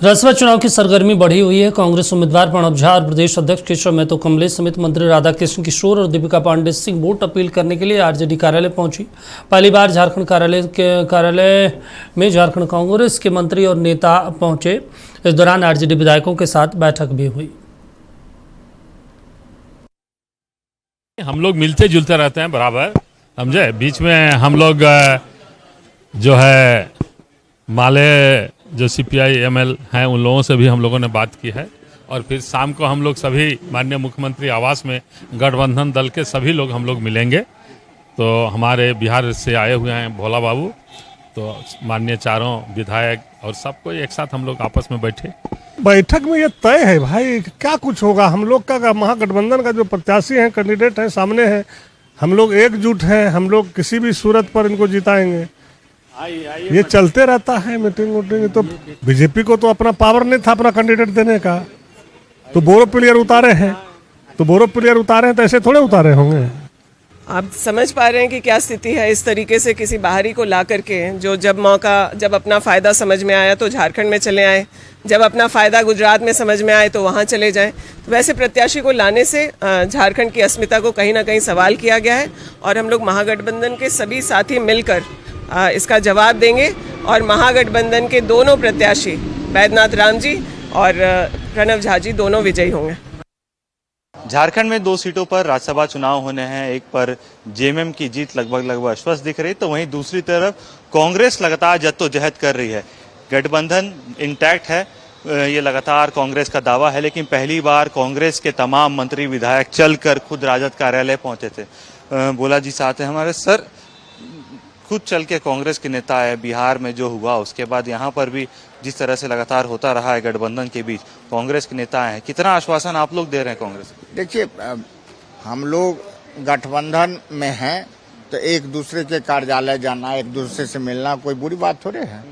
राज्यसभा चुनाव की सरगर्मी बढ़ी हुई है। कांग्रेस उम्मीदवार प्रणब झा और प्रदेश अध्यक्ष केशव महतो कमलेश समेत मंत्री राधाकृष्ण किशोर और दीपिका पांडे सिंह वोट अपील करने के लिए आरजेडी कार्यालय पहुंची। पहली बार झारखंड कार्यालय में झारखंड कांग्रेस के मंत्री और नेता पहुंचे। इस दौरान आरजेडी विधायकों के साथ बैठक भी हुई। हम लोग मिलते जुलते रहते हैं बराबर, समझे। बीच में हम लोग जो है माले जो सीपीआई एमएल हैं उन लोगों से भी हम लोगों ने बात की है। और फिर शाम को हम लोग सभी माननीय मुख्यमंत्री आवास में गठबंधन दल के सभी लोग हम लोग मिलेंगे। तो हमारे बिहार से आए हुए हैं भोला बाबू, तो माननीय चारों विधायक और सबको एक साथ हम लोग आपस में बैठे। बैठक में ये तय है भाई क्या कुछ होगा। हम लोग का महागठबंधन का जो प्रत्याशी हैं, कैंडिडेट हैं, सामने है। हम लोग एकजुट हैं। हम लोग किसी भी सूरत पर इनको जिताएंगे। ये चलते रहता है मीटिंग वोटिंग। तो बीजेपी को तो अपना पावर नहीं था अपना कैंडिडेट देने का, तो बोरो प्लेयर उतारे हैं। तो ऐसे थोड़े उतारे होंगे। आप समझ पा रहे हैं कि क्या स्थिति है। इस तरीके से किसी बाहरी को ला करके जो जब अपना फ़ायदा समझ में आया तो झारखंड में चले आए, जब अपना फ़ायदा गुजरात में समझ में आए तो वहाँ चले जाएं। तो वैसे प्रत्याशी को लाने से झारखंड की अस्मिता को कहीं ना कहीं सवाल किया गया है। और हम लोग महागठबंधन के सभी साथी मिलकर इसका जवाब देंगे और महागठबंधन के दोनों प्रत्याशी बैद्यनाथ राम जी और प्रणब झा जी दोनों विजयी होंगे। झारखंड में 2 सीटों पर राज्यसभा चुनाव होने हैं। एक पर जेएमएम की जीत लगभग आश्वस्त दिख रही, तो वहीं दूसरी तरफ कांग्रेस लगातार जद्दोजहद कर रही है। गठबंधन इंटैक्ट है, ये लगातार कांग्रेस का दावा है। लेकिन पहली बार कांग्रेस के तमाम मंत्री विधायक चलकर खुद राजद कार्यालय पहुंचे थे। बोला जी साथ हैं हमारे। सर, खुद चल के कांग्रेस के नेता है। बिहार में जो हुआ उसके बाद यहाँ पर भी जिस तरह से लगातार होता रहा है गठबंधन के बीच, कांग्रेस के नेता हैं, कितना आश्वासन आप लोग दे रहे हैं कांग्रेस? देखिए, हम लोग गठबंधन में हैं तो एक दूसरे के कार्यालय जाना, एक दूसरे से मिलना कोई बुरी बात थोड़े है।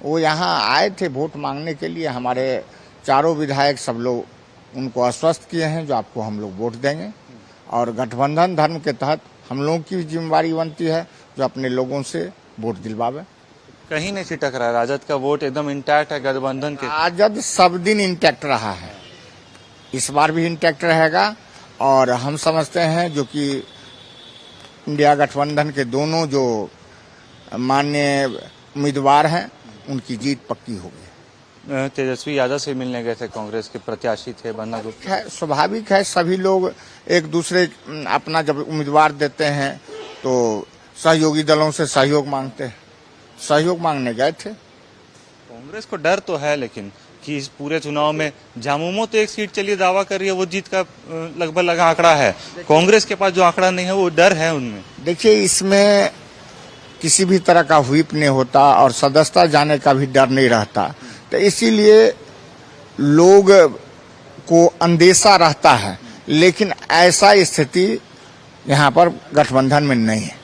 वो यहाँ आए थे वोट मांगने के लिए। हमारे चारों विधायक सब लोग उनको आश्वस्त किए हैं जो आपको हम लोग वोट देंगे। और गठबंधन धर्म के तहत हम लोगों की जिम्मेवारी बनती है जो अपने लोगों से वोट दिलवावे। कहीं नहीं छिटक रहा है, राजद का वोट एकदम इंटैक्ट है गठबंधन के। राजद सब दिन इंटैक्ट रहा है, इस बार भी इंटैक्ट रहेगा। और हम समझते हैं जो कि इंडिया गठबंधन के दोनों जो माननीय उम्मीदवार हैं उनकी जीत पक्की होगी। तेजस्वी यादव से मिलने गए थे, कांग्रेस के प्रत्याशी थे बन्ना गुप्ता। स्वाभाविक है, सभी लोग एक दूसरे अपना जब उम्मीदवार देते हैं तो सहयोगी दलों से सहयोग मांगते हैं। सहयोग मांगने गए थे। कांग्रेस को डर तो है लेकिन कि इस पूरे चुनाव में झामुमो तो एक सीट चलिए दावा कर रही है, वो जीत का लगभग आंकड़ा है। कांग्रेस के पास जो आंकड़ा नहीं है वो डर है उनमें। देखिए, इसमें किसी भी तरह का व्हिप नहीं होता और सदस्यता जाने का भी डर नहीं रहता। तो इसीलिए लोग को अंदेशा रहता है, लेकिन ऐसा स्थिति यहाँ पर गठबंधन में नहीं है।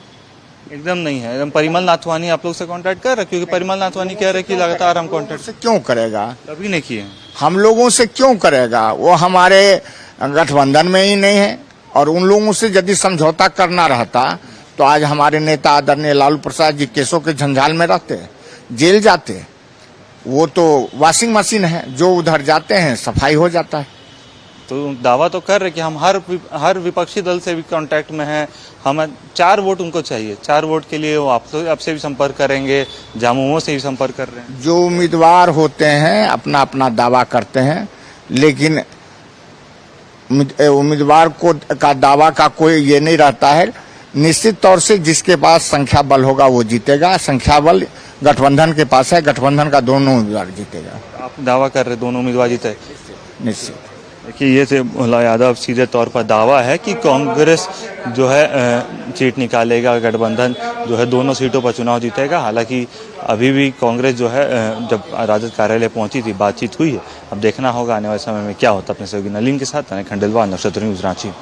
एकदम नहीं है। एकदम परिमल नाथवानी आप लोग से कांटेक्ट कर रहे, क्योंकि परिमल नाथवानी कह रहे कि लगातार हम कांटेक्ट से क्यों करेगा? कभी नहीं किए। हम लोगों से क्यों करेगा? वो हमारे गठबंधन में ही नहीं है। और उन लोगों से यदि समझौता करना रहता तो आज हमारे नेता आदरणीय लालू प्रसाद जी केसों के झंझाल में रहते, जेल जाते। वो तो वॉशिंग मशीन है, जो उधर जाते हैं सफाई हो जाता है। तो दावा तो कर रहे कि हम हर विपक्षी दल से भी कांटेक्ट में हैं। हम 4 वोट उनको चाहिए। 4 वोट के लिए वो आपसे भी संपर्क करेंगे, झामुमो से भी संपर्क कर रहे हैं। जो उम्मीदवार होते हैं अपना अपना दावा करते हैं, लेकिन उम्मीदवार को का दावा का कोई ये नहीं रहता है। निश्चित तौर से जिसके पास संख्या बल होगा वो जीतेगा। संख्या बल गठबंधन के पास है, गठबंधन का दोनों उम्मीदवार जीतेगा। आप दावा कर रहे दोनों उम्मीदवार जीते? निश्चित। देखिए, ये से भोला यादव सीधे तौर पर दावा है कि कांग्रेस जो है सीट निकालेगा, गठबंधन जो है दोनों सीटों पर चुनाव जीतेगा। हालांकि अभी भी कांग्रेस जो है जब राजद कार्यालय पहुंची थी बातचीत हुई है। अब देखना होगा आने वाले समय में क्या होता है। अपने सहयोगी नलीन के साथ खंडेलवाल, नवक्षत्र न्यूज़, रांची।